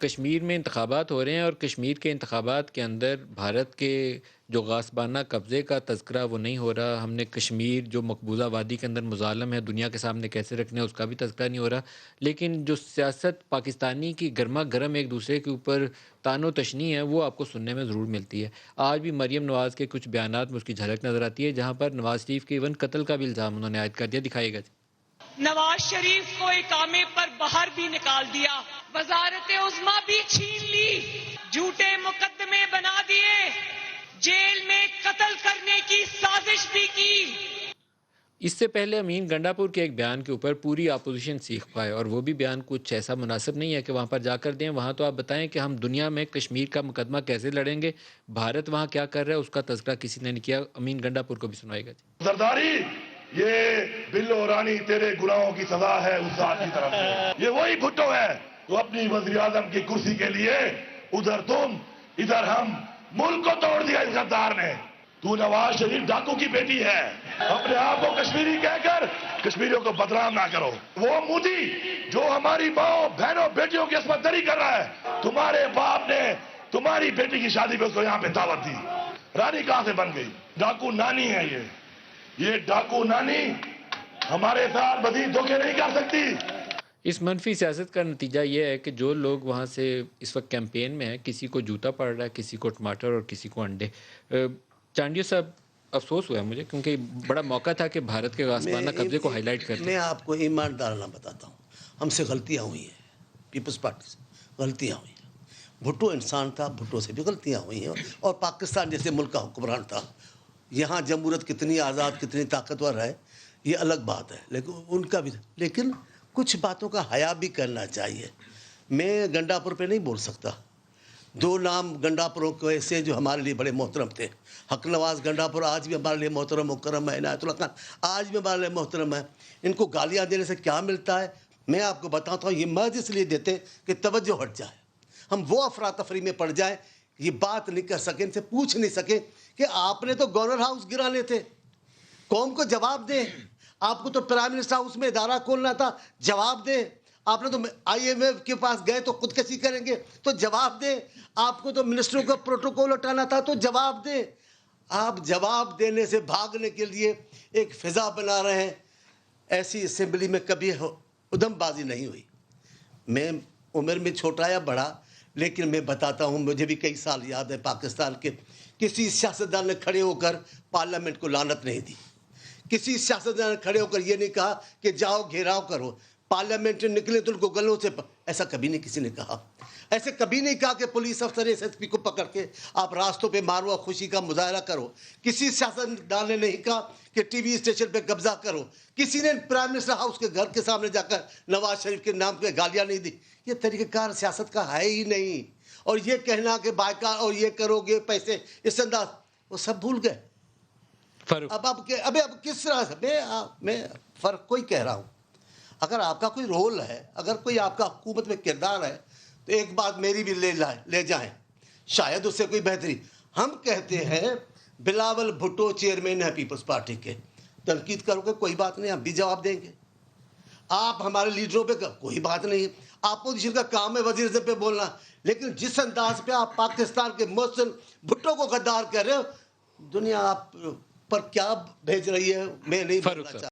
کشمیر میں انتخابات ہو رہے ہیں اور کشمیر کے انتخابات کے اندر بھارت کے جو غاصبانہ قبضے کا تذکرہ وہ نہیں ہو رہا. ہم نے کشمیر جو مقبوضہ وادی کے اندر مظالم ہے دنیا کے سامنے کیسے رکھنے ہیں اس کا بھی تذکرہ نہیں ہو رہا. لیکن جو سیاست پاکستانی کی گرما گرم ایک دوسرے کے اوپر تان و تشنی ہے وہ آپ کو سننے میں ضرور ملتی ہے. آج بھی مریم نواز کے کچھ بیانات میں اس کی جھلک نظر آتی ہے جہاں پر نواز شریف کے ایون قتل کا بھی الزام انہوں نے عائد کر دیا. دکھائیے گا. نواز شریف کو اقامے پر باہر بھی نکال دیا, وزارت عظمیٰ بھی چھین لی, جھوٹے مقدمے بنا دیے, جیل میں قتل کرنے کی سازش بھی کی. اس سے پہلے امین گنڈا پور کے ایک بیان کے اوپر پوری اپوزیشن سیکھ پائے اور وہ بھی بیان کچھ ایسا مناسب نہیں ہے کہ وہاں پر جا کر دیں. وہاں تو آپ بتائیں کہ ہم دنیا میں کشمیر کا مقدمہ کیسے لڑیں گے, بھارت وہاں کیا کر رہا ہے اس کا تذکرہ کسی نے نہیں کیا. امین گنڈا پور کو بھی سنائے گا. زرداری یہ بلو رانی تیرے گناہوں کی سزا ہے اس ذات کی طرف سے. یہ وہی بھٹو ہے جو اپنی وزیر اعظم کی کرسی کے لیے ادھر تم ادھر ہم, ملک کو توڑ دیا اس غدار نے. تو نواز شریف ڈاکو کی بیٹی ہے, اپنے آپ کو کشمیری کہہ کر کشمیریوں کو بدنام نہ کرو. وہ مودی جو ہماری ماں بہنوں بیٹیوں کی عصمت دری کر رہا ہے, تمہارے باپ نے تمہاری بیٹی کی شادی پہ اس کو یہاں پہ دعوت دی. رانی کہاں سے بن گئی؟ ڈاکو نانی ہے یہ ڈاکو نانی ہمارے ساتھ مزید دھوکے نہیں کر سکتی. اس منفی سیاست کا نتیجہ یہ ہے کہ جو لوگ وہاں سے اس وقت کیمپین میں ہیں, کسی کو جوتا پڑ رہا ہے, کسی کو ٹماٹر اور کسی کو انڈے. چانڈیو صاحب افسوس ہوا ہے مجھے کیونکہ بڑا موقع تھا کہ بھارت کے غاصبانہ قبضے کو ہائی لائٹ کرتے. میں آپ کو ایماندارانہ بتاتا ہوں, ہم سے غلطیاں ہوئی ہیں, پیپلز پارٹی سے غلطیاں ہوئی ہیں. بھٹو انسان تھا, بھٹو سے بھی غلطیاں ہوئی ہیں, اور پاکستان جیسے ملک کا حکمران تھا. یہاں جمہوریت کتنی آزاد کتنی طاقتور ہے یہ الگ بات ہے, لیکن ان کا بھی, لیکن کچھ باتوں کا حیا بھی کرنا چاہیے. میں گنڈا پور پہ نہیں بول سکتا. دو نام گنڈا پوروں کو ایسے جو ہمارے لیے بڑے محترم تھے. حق نواز گنڈا پور آج بھی ہمارے لیے محترم مکرم ہے, عنایت اللہ خان آج بھی ہمارے لیے محترم ہے. ان کو گالیاں دینے سے کیا ملتا ہے میں آپ کو بتاتا ہوں. یہ محض اس لیے دیتے کہ توجہ ہٹ جائے, ہم وہ افراتفری میں پڑ جائیں, یہ بات نہیں کر سکیں, ان سے پوچھ نہیں سکیں کہ آپ نے تو گورنر ہاؤس گرانے تھے, قوم کو جواب دیں. آپ کو تو پرائم منسٹر ہاؤس میں ادارہ کھولنا تھا, جواب دیں. آپ نے تو آئی ایم ایف کے پاس گئے تو خودکشی کریں گے تو جواب دیں. آپ کو تو منسٹروں کا پروٹوکول اٹھانا تھا تو جواب دیں. آپ جواب دینے سے بھاگنے کے لیے ایک فضا بنا رہے ہیں. ایسی اسمبلی میں کبھی ادھم بازی نہیں ہوئی. میں عمر میں چھوٹا یا بڑا, لیکن میں بتاتا ہوں مجھے بھی کئی سال یاد ہے پاکستان کے. کسی سیاستدان نے کھڑے ہو کر پارلیمنٹ کو لعنت نہیں دی. کسی سیاستدان نے کھڑے ہو کر یہ نہیں کہا کہ جاؤ گھیراؤ کرو, پارلیمنٹ میں نکلے تو ان کو گلوں سے ایسا کبھی نہیں کسی نے کہا. ایسے کبھی نہیں کہا کہ پولیس افسر ایس ایس پی کو پکڑ کے آپ راستوں پہ مارو, خوشی کا مظاہرہ کرو. کسی سیاستدان نے نہیں کہا کہ ٹی وی اسٹیشن پہ قبضہ کرو. کسی نے پرائم منسٹر ہاؤس کے گھر کے سامنے جا کر نواز شریف کے نام پہ گالیاں نہیں دی. یہ طریقہ کار سیاست کا ہے ہی نہیں. اور یہ کہنا کہ بائیکاٹ اور یہ کرو گے پیسے اس انداز, وہ سب بھول گئے. اب کس طرح سے میں فرق کوئی کہہ رہا ہوں. اگر آپ کا کوئی رول ہے, اگر کوئی آپ کا حکومت میں کردار ہے تو ایک بات میری بھی لے جائیں, شاید اس سے کوئی بہتری. ہم کہتے ہیں بلاول بھٹو چیئرمین ہے پیپلز پارٹی کے, تنقید کرو گے کوئی بات نہیں, ہم بھی جواب دیں گے. آپ ہمارے لیڈروں پہ کوئی بات نہیں, اپوزیشن کا کام ہے وزیر اعظم پہ بولنا. لیکن جس انداز پہ آپ پاکستان کے محسن بھٹو کو غدار کر رہے ہو, دنیا آپ پر کیا بھیج رہی ہے میں نہیں بولنا چاہتا.